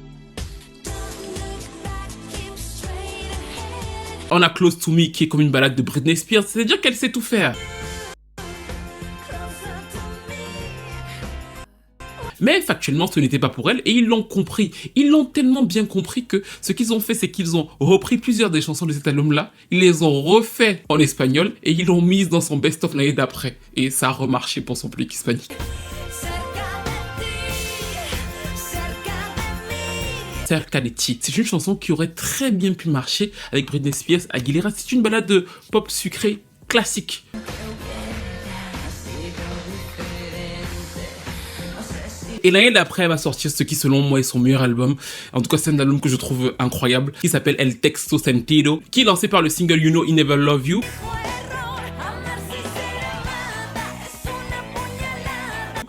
On a Close to Me qui est comme une balade de Britney Spears, c'est-à-dire qu'elle sait tout faire. Mais factuellement, ce n'était pas pour elle et ils l'ont compris. Ils l'ont tellement bien compris que ce qu'ils ont fait, c'est qu'ils ont repris plusieurs des chansons de cet album-là, ils les ont refait en espagnol et ils l'ont mise dans son best-of l'année d'après. Et ça a remarché pour son public hispanique. Cerca de Ti. C'est une chanson qui aurait très bien pu marcher avec Britney Spears, Aguilera. C'est une balade de pop sucré classique. Et l'année d'après, elle va sortir ce qui, selon moi, est son meilleur album. En tout cas, c'est un album que je trouve incroyable, qui s'appelle El Texto Sentido, qui est lancé par le single You Know He Never Love You.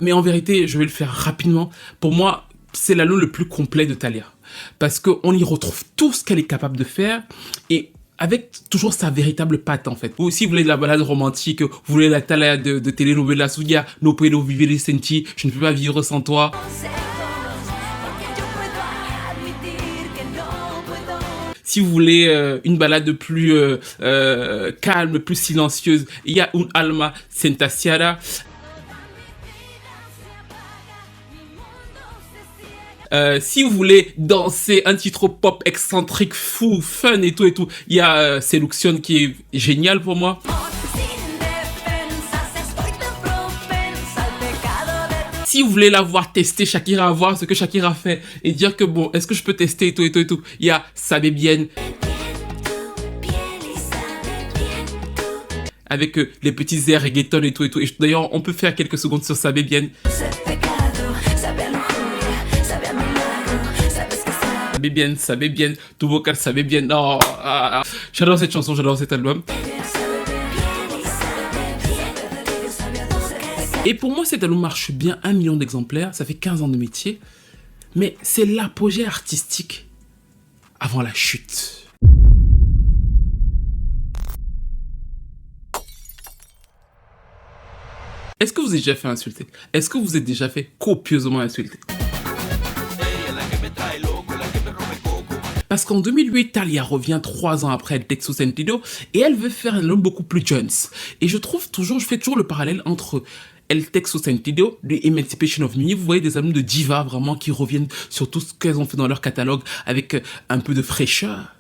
Mais en vérité, je vais le faire rapidement. Pour moi, c'est l'album le plus complet de Thalia. Parce qu'on y retrouve tout ce qu'elle est capable de faire et avec toujours sa véritable patte en fait. Ou si vous voulez de la balade romantique, vous voulez la Thalia de telenovelas où il y a No puedo vivir sin ti, je ne peux pas vivre sans toi. Si vous voulez une balade plus calme, plus silencieuse, il y a Un alma sentenciada. Si vous voulez danser un titre pop excentrique, fou, fun et tout, il y a Seduction qui est génial pour moi. Si vous voulez la voir tester Shakira, voir ce que Shakira fait et dire que bon, est-ce que je peux tester et tout, il y a Sabe Bien. avec les petits airs reggaeton et tout. Et d'ailleurs, on peut faire quelques secondes sur Sabe Bien. Sabe bien, tu vocal sabe bien. Oh, j'adore cette chanson, j'adore cet album. Et pour moi, cet album marche bien, 1 million d'exemplaires, ça fait 15 ans de métier. Mais c'est l'apogée artistique avant la chute. Est-ce que vous êtes déjà fait insulter? Est-ce que vous êtes déjà fait copieusement insulter? Parce qu'en 2008, Thalia revient 3 ans après El Texto Sentido et elle veut faire un album beaucoup plus Jones. Et je fais toujours le parallèle entre El Texto Sentido, The Emancipation of Me. Vous voyez des albums de diva vraiment qui reviennent sur tout ce qu'elles ont fait dans leur catalogue avec un peu de fraîcheur.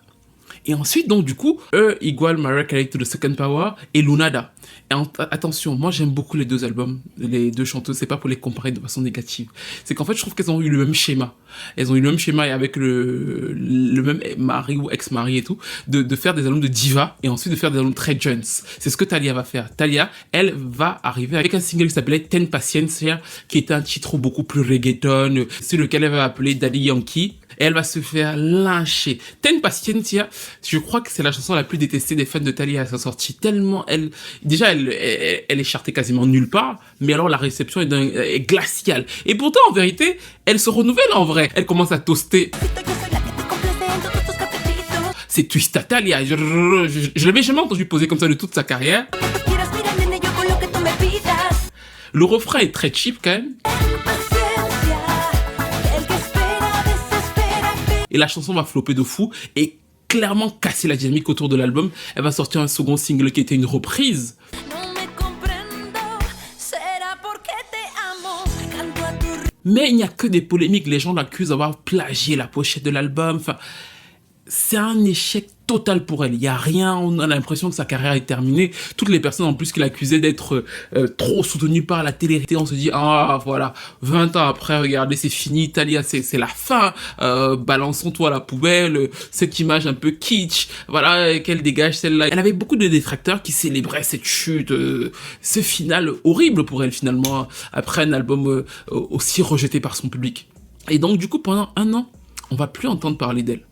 Et ensuite, donc, du coup, igual Mariah Carey to the Second Power et Lunada. Et attention, moi, j'aime beaucoup les deux albums, les deux chanteuses. C'est pas pour les comparer de façon négative. C'est qu'en fait, je trouve qu'elles ont eu le même schéma. Elles ont eu le même schéma et avec le même mari ou ex-mari et tout, de faire des albums de diva et ensuite de faire des albums très Jones. C'est ce que Thalia va faire. Thalia, elle va arriver avec un single qui s'appelait Ten Paciencia, qui était un titre beaucoup plus reggaeton, c'est lequel elle va appeler Daddy Yankee. Et elle va se faire lyncher. Ten Paciencia, je crois que c'est la chanson la plus détestée des fans de Thalia à sa sortie. Tellement elle est chartée quasiment nulle part, mais alors la réception est glaciale. Et pourtant, en vérité, elle se renouvelle en vrai. Elle commence à toaster. C'est Twista Thalia. Je l'avais jamais entendu poser comme ça de toute sa carrière. Le refrain est très cheap quand même. Et la chanson va flopper de fou et clairement casser la dynamique autour de l'album. Elle va sortir un second single qui était une reprise. Mais il n'y a que des polémiques. Les gens l'accusent d'avoir plagié la pochette de l'album. Enfin, c'est un échec total pour elle. Il n'y a rien, on a l'impression que sa carrière est terminée. Toutes les personnes en plus qui l'accusaient d'être trop soutenues par la télé-réalité, on se dit, ah voilà, 20 ans après, regardez, c'est fini, Thalia, c'est la fin, balançons-toi à la poubelle, cette image un peu kitsch, voilà, qu'elle dégage celle-là. Elle avait beaucoup de détracteurs qui célébraient cette chute, ce final horrible pour elle finalement, après un album aussi rejeté par son public. Et donc du coup, pendant 1 an, on va plus entendre parler d'elle.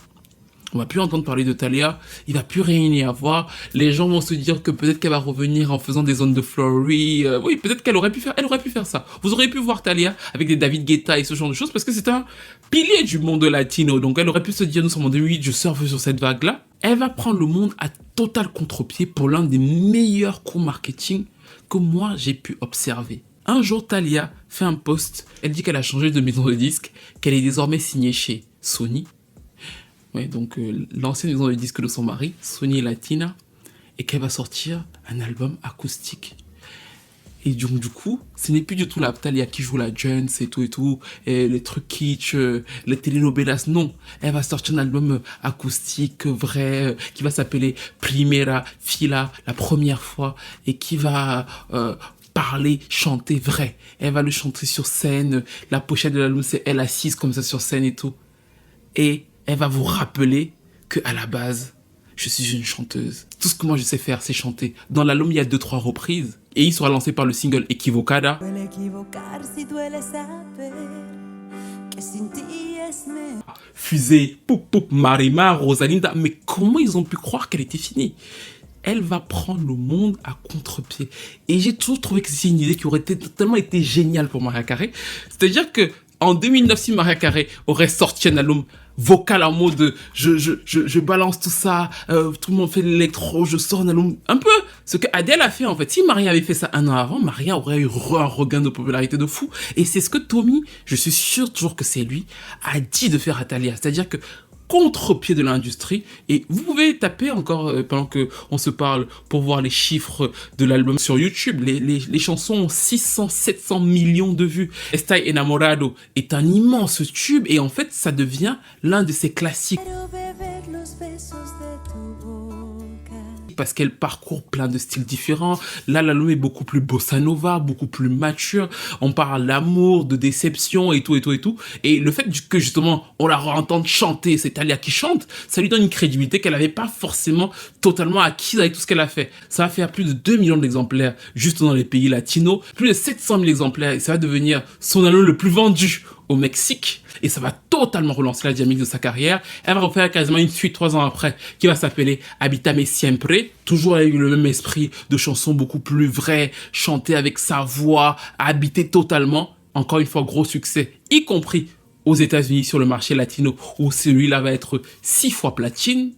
On va plus entendre parler de Thalia, il va plus rien y avoir. Les gens vont se dire que peut-être qu'elle va revenir en faisant des zones de Flory. Oui, peut-être qu'elle aurait pu faire ça. Vous auriez pu voir Thalia avec des David Guetta et ce genre de choses parce que c'est un pilier du monde latino. Donc elle aurait pu se dire, nous sommes en 2008, je surfe sur cette vague-là. Elle va prendre le monde à total contre-pied pour l'un des meilleurs coups marketing que moi j'ai pu observer. Un jour, Thalia fait un post, elle dit qu'elle a changé de maison de disque, qu'elle est désormais signée chez Sony. Ouais, donc l'ancienne maison de disque de son mari, Sony Latina, et qu'elle va sortir un album acoustique. Et donc du coup, ce n'est plus du tout la Thalia qui joue la Jones et tout, et les trucs kitsch, les telenovelas, non. Elle va sortir un album acoustique vrai, qui va s'appeler Primera Fila, la première fois, et qui va parler, chanter vrai. Elle va le chanter sur scène, la pochette de l'album c'est elle assise comme ça sur scène et tout. Et elle va vous rappeler que à la base, je suis une chanteuse. Tout ce que moi je sais faire, c'est chanter. Dans l'album, il y a 2-3 reprises. Et il sera lancé par le single Equivocada. Fusée, poup poup, Marima, Rosalinda. Mais comment ils ont pu croire qu'elle était finie? Elle va prendre le monde à contre-pied. Et j'ai toujours trouvé que c'est une idée qui aurait tellement été géniale pour Mariah Carey. C'est-à-dire que en 2009, si Mariah Carey aurait sorti un album vocal en mode je balance tout ça, tout le monde fait de l'électro, je sors un album, un peu ce que Adele a fait en fait. Si Mariah avait fait ça 1 an avant, Mariah aurait eu un regain de popularité de fou. Et c'est ce que Tommy, je suis sûr toujours que c'est lui, a dit de faire à Thalia. C'est-à-dire que contre-pied de l'industrie, et vous pouvez taper encore pendant que on se parle pour voir les chiffres de l'album sur YouTube. Les chansons ont 600-700 millions de vues. Estoy Enamorado est un immense tube et en fait ça devient l'un de ses classiques. parce qu'elle parcourt plein de styles différents. Là, l'album est beaucoup plus bossa nova, beaucoup plus mature. On parle d'amour, de déception et tout, et tout, et tout. Et le fait que justement, on la entende chanter, c'est Thalia qui chante, ça lui donne une crédibilité qu'elle n'avait pas forcément totalement acquise avec tout ce qu'elle a fait. Ça va faire plus de 2 millions d'exemplaires juste dans les pays latinos, plus de 700 000 exemplaires, et ça va devenir son album le plus vendu au Mexique, et ça va totalement relancer la dynamique de sa carrière. Elle va refaire quasiment une suite 3 ans après, qui va s'appeler Habitame Siempre, toujours avec le même esprit de chansons beaucoup plus vraies, chantées avec sa voix, habitée totalement. Encore une fois, gros succès, y compris aux États-Unis sur le marché latino, où celui-là va être 6 fois platine.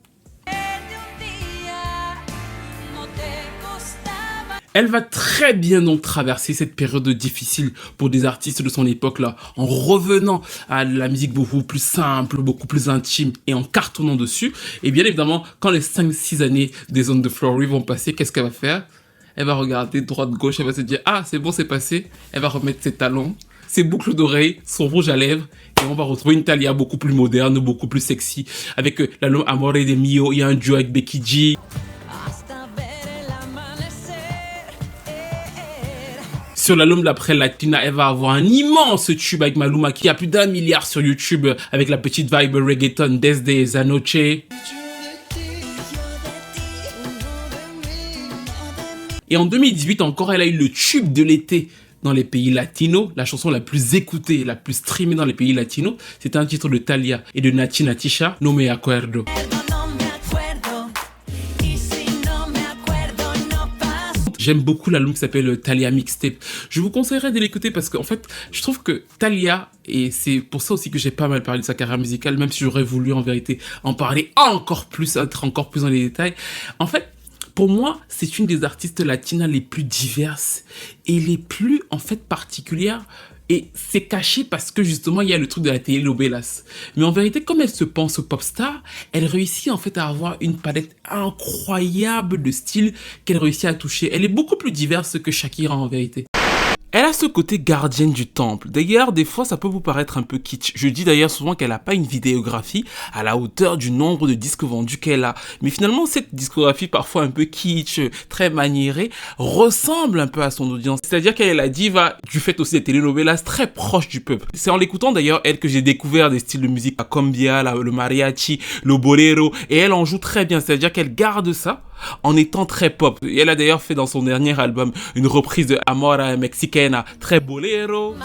Elle va très bien donc traverser cette période difficile pour des artistes de son époque là, en revenant à la musique beaucoup plus simple, beaucoup plus intime et en cartonnant dessus. Et bien évidemment, quand les 5-6 années des Zones de Fleury vont passer, qu'est-ce qu'elle va faire? Elle va regarder droite-gauche, elle va se dire « Ah, c'est bon, c'est passé ». Elle va remettre ses talons, ses boucles d'oreilles, son rouge à lèvres, et on va retrouver une Thalia beaucoup plus moderne, beaucoup plus sexy, avec l'album Amore de Mio, il y a un duo avec Becky G. Sur l'album d'après Latina, elle va avoir un immense tube avec Maluma qui a plus d'1 milliard sur YouTube avec la petite vibe reggaeton Desde esa noche. Et en 2018 encore, elle a eu le tube de l'été dans les pays latinos, la chanson la plus écoutée, la plus streamée dans les pays latinos. C'était un titre de Thalia et de Nati Natisha, No Me Acuerdo. J'aime beaucoup l'album qui s'appelle Thalia Mixtape. Je vous conseillerais de l'écouter parce qu'en fait, je trouve que Thalia, et c'est pour ça aussi que j'ai pas mal parlé de sa carrière musicale, même si j'aurais voulu en vérité en parler encore plus, être encore plus dans les détails. En fait, pour moi, c'est une des artistes latinas les plus diverses et les plus, en fait, particulières. Et c'est caché parce que justement, il y a le truc de la telenovelas. Mais en vérité, comme elle se pense pop star, elle réussit en fait à avoir une palette incroyable de styles qu'elle réussit à toucher. Elle est beaucoup plus diverse que Shakira en vérité. Elle a ce côté gardienne du temple. D'ailleurs, des fois, ça peut vous paraître un peu kitsch. Je dis d'ailleurs souvent qu'elle n'a pas une vidéographie à la hauteur du nombre de disques vendus qu'elle a. Mais finalement, cette discographie, parfois un peu kitsch, très maniérée, ressemble un peu à son audience. C'est-à-dire qu'elle est la diva du fait aussi des telenovelas très proche du peuple. C'est en l'écoutant d'ailleurs, elle, que j'ai découvert des styles de musique, la cumbia, le mariachi, le bolero. Et elle en joue très bien. C'est-à-dire qu'elle garde ça en étant très pop. Et elle a d'ailleurs fait dans son dernier album une reprise de Amora Mexicana, très bolero.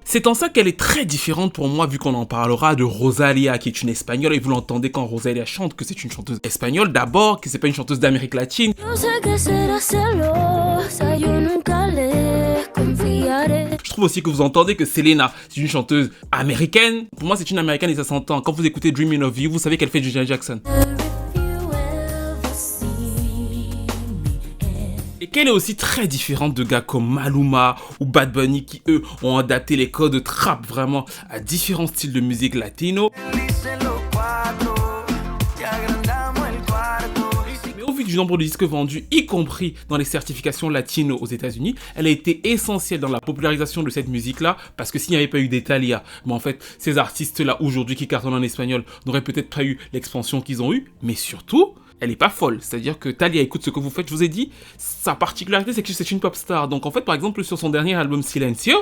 C'est en ça qu'elle est très différente pour moi, vu qu'on en parlera de Rosalía, qui est une espagnole, et vous l'entendez quand Rosalía chante que c'est une chanteuse espagnole d'abord, que c'est pas une chanteuse d'Amérique latine. Je trouve aussi que vous entendez que Selena, c'est une chanteuse américaine. Pour moi, c'est une américaine et ça s'entend. Quand vous écoutez Dreaming of You, vous savez qu'elle fait du Janet Jackson. Et qu'elle est aussi très différente de gars comme Maluma ou Bad Bunny qui, eux, ont adapté les codes trap vraiment à différents styles de musique latino. Du nombre de disques vendus, y compris dans les certifications latino aux États-Unis, elle a été essentielle dans la popularisation de cette musique-là, parce que s'il n'y avait pas eu des Thalia, mais en fait, ces artistes-là aujourd'hui qui cartonnent en espagnol n'auraient peut-être pas eu l'expansion qu'ils ont eue, mais surtout, elle est pas folle. C'est-à-dire que Thalia écoute ce que vous faites. Je vous ai dit, sa particularité, c'est que c'est une pop star. Donc en fait, par exemple, sur son dernier album Silencio,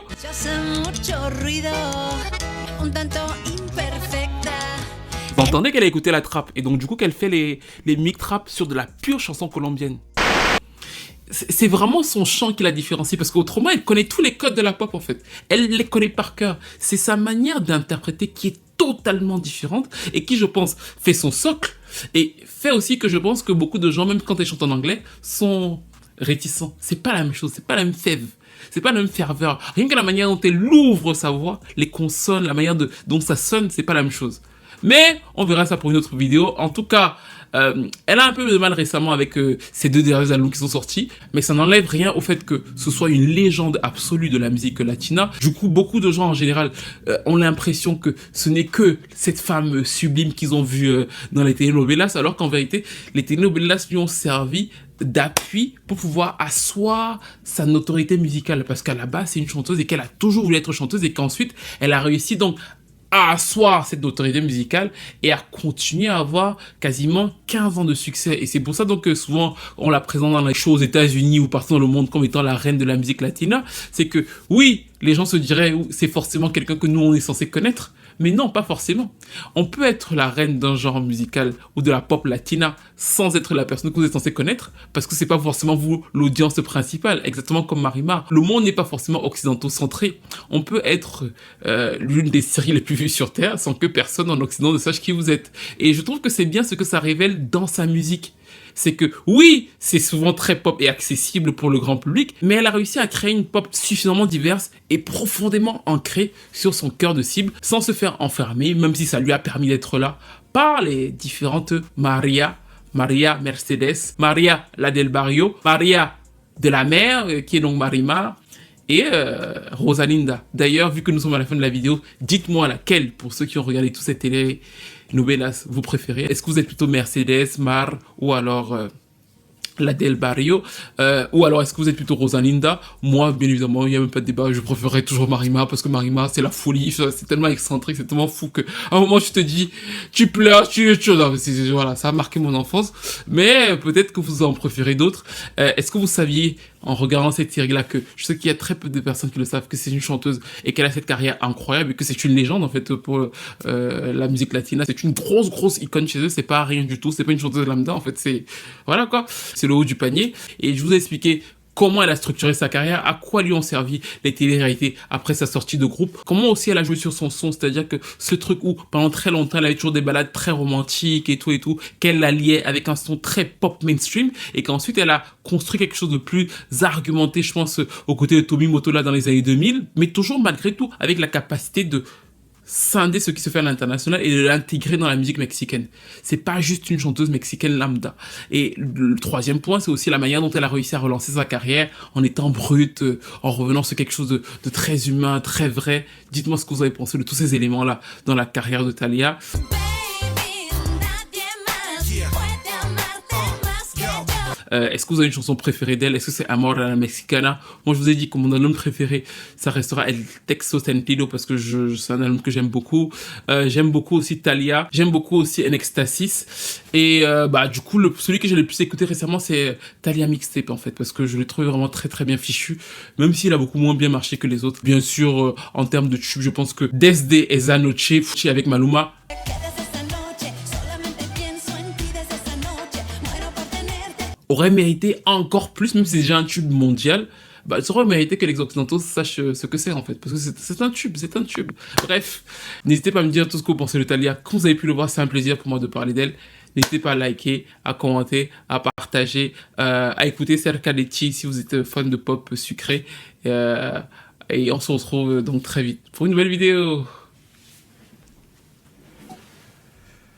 vous entendez qu'elle a écouté la trap et donc du coup qu'elle fait les mix trap sur de la pure chanson colombienne. C'est vraiment son chant qui la différencie parce qu'autrement elle connaît tous les codes de la pop en fait. Elle les connaît par cœur. C'est sa manière d'interpréter qui est totalement différente et qui je pense fait son socle et fait aussi que je pense que beaucoup de gens, même quand elle chante en anglais, sont réticents. C'est pas la même chose, c'est pas la même fève. C'est pas la même ferveur. Rien que la manière dont elle ouvre sa voix, les consonnes, la manière dont ça sonne, c'est pas la même chose. Mais on verra ça pour une autre vidéo. En tout cas, elle a un peu de mal récemment avec ces 2 derniers albums qui sont sortis, mais ça n'enlève rien au fait que ce soit une légende absolue de la musique latina. Du coup, beaucoup de gens en général ont l'impression que ce n'est que cette femme sublime qu'ils ont vue dans les telenovelas, alors qu'en vérité, les telenovelas lui ont servi d'appui pour pouvoir asseoir sa notoriété musicale, parce qu'à la base, c'est une chanteuse et qu'elle a toujours voulu être chanteuse et qu'ensuite, elle a réussi donc à asseoir cette autorité musicale et à continuer à avoir quasiment 15 ans de succès. Et c'est pour ça donc que souvent on la présente dans les shows aux États-Unis ou partout dans le monde comme étant la reine de la musique latina. C'est que oui, les gens se diraient c'est forcément quelqu'un que nous on est censé connaître. Mais non, pas forcément. On peut être la reine d'un genre musical ou de la pop latina sans être la personne que vous êtes censé connaître parce que c'est pas forcément vous l'audience principale, exactement comme Marimar. Le monde n'est pas forcément occidentaux-centré. On peut être l'une des séries les plus vues sur Terre sans que personne en Occident ne sache qui vous êtes. Et je trouve que c'est bien ce que ça révèle dans sa musique. C'est que oui, c'est souvent très pop et accessible pour le grand public, mais elle a réussi à créer une pop suffisamment diverse et profondément ancrée sur son cœur de cible, sans se faire enfermer, même si ça lui a permis d'être là, par les différentes Maria Mercedes, Maria la del Barrio, Maria de la mer, qui est donc Marimar, et Rosalinda. D'ailleurs, vu que nous sommes à la fin de la vidéo, dites-moi laquelle, pour ceux qui ont regardé toutes ces télé-novelas, vous préférez. Est-ce que vous êtes plutôt Mercedes, Mar, ou alors la del Barrio, ou alors est-ce que vous êtes plutôt Rosalinda? Moi, bien évidemment, il n'y a même pas de débat, je préférerais toujours Marimar, parce que Marimar, c'est la folie, c'est tellement excentrique, c'est tellement fou que à un moment, je te dis, tu pleures, non, voilà, ça a marqué mon enfance, mais peut-être que vous en préférez d'autres. Est-ce que vous saviez, en regardant cette série-là, que je sais qu'il y a très peu de personnes qui le savent, que c'est une chanteuse et qu'elle a cette carrière incroyable et que c'est une légende en fait pour la musique latine. C'est une grosse icône chez eux, c'est pas rien du tout, c'est pas une chanteuse lambda en fait, c'est voilà quoi, c'est le haut du panier. Et je vous ai expliqué comment elle a structuré sa carrière, à quoi lui ont servi les télé-réalités après sa sortie de groupe, comment aussi elle a joué sur son son, c'est-à-dire que ce truc où pendant très longtemps elle avait toujours des ballades très romantiques et tout, qu'elle la liait avec un son très pop mainstream et qu'ensuite elle a construit quelque chose de plus argumenté, je pense, aux côtés de Tommy Mottola dans les années 2000, mais toujours malgré tout avec la capacité de scinder ce qui se fait à l'international et de l'intégrer dans la musique mexicaine. C'est pas juste une chanteuse mexicaine lambda. Et le troisième point, c'est aussi la manière dont elle a réussi à relancer sa carrière en étant brute, en revenant sur quelque chose de très humain, très vrai. Dites-moi ce que vous avez pensé de tous ces éléments-là dans la carrière de Thalia. Est-ce que vous avez une chanson préférée d'elle? Est-ce que c'est Amor a la Mexicana? Moi, je vous ai dit que mon album préféré, ça restera El Texto Sentido parce que c'est un album que j'aime beaucoup. J'aime beaucoup aussi Thalia. J'aime beaucoup aussi En Éxtasis. Et du coup, celui que j'ai le plus écouté récemment, c'est Thalia Mixtape en fait parce que je l'ai trouvé vraiment très bien fichu, même s'il a beaucoup moins bien marché que les autres. Bien sûr, en termes de tube, je pense que Desde Esa Noche avec Maluma aurait mérité encore plus, même si c'est déjà un tube mondial, ça aurait mérité que les Occidentaux sachent ce que c'est en fait, parce que c'est un tube. Bref, n'hésitez pas à me dire tout ce que vous pensez de Thalia. Comme vous avez pu le voir, c'est un plaisir pour moi de parler d'elle. N'hésitez pas à liker, à commenter, à partager, à écouter Cerca de Ti si vous êtes fan de pop sucré. Et on se retrouve donc très vite pour une nouvelle vidéo.